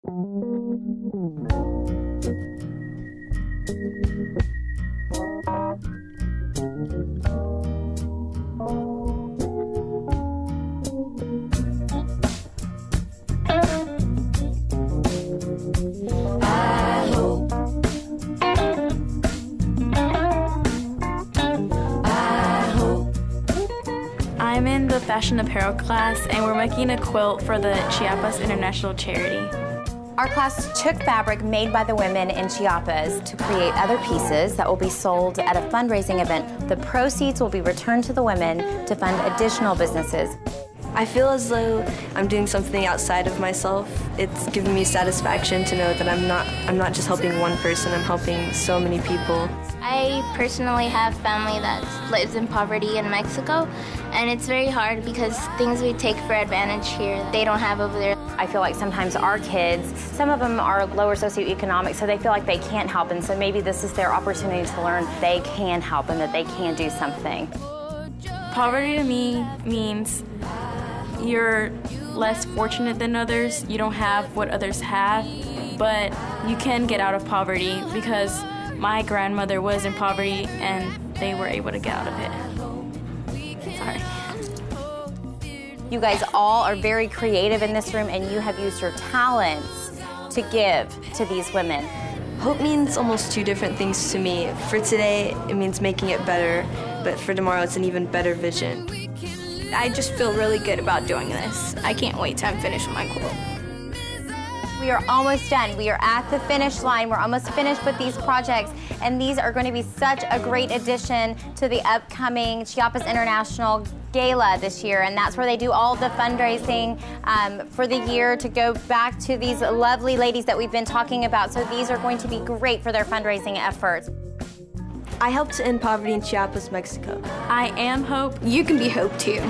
I'm in the fashion apparel class, and we're making a quilt for the Chiapas International Charity. Our class took fabric made by the women in Chiapas to create other pieces that will be sold at a fundraising event. The proceeds will be returned to the women to fund additional businesses. I feel as though I'm doing something outside of myself. It's giving me satisfaction to know that I'm not just helping one person, I'm helping so many people. I personally have family that lives in poverty in Mexico, and it's very hard because things we take for advantage here, they don't have over there. I feel like sometimes our kids, some of them are lower socioeconomic, so they feel like they can't help, and so maybe this is their opportunity to learn they can help and that they can do something. Poverty to me means you're less fortunate than others. You don't have what others have, but you can get out of poverty because my grandmother was in poverty and they were able to get out of it. Sorry. You guys all are very creative in this room, and you have used your talents to give to these women. Hope means almost two different things to me. For today, it means making it better, but for tomorrow, it's an even better vision. I just feel really good about doing this. I can't wait till I'm finished with my quilt. We are almost done. We are at the finish line. We're almost finished with these projects, and these are going to be such a great addition to the upcoming Chiapas International Gala this year, and that's where they do all the fundraising for the year to go back to these lovely ladies that we've been talking about. So these are going to be great for their fundraising efforts. I help to end poverty in Chiapas, Mexico. I am Hope. You can be Hope too.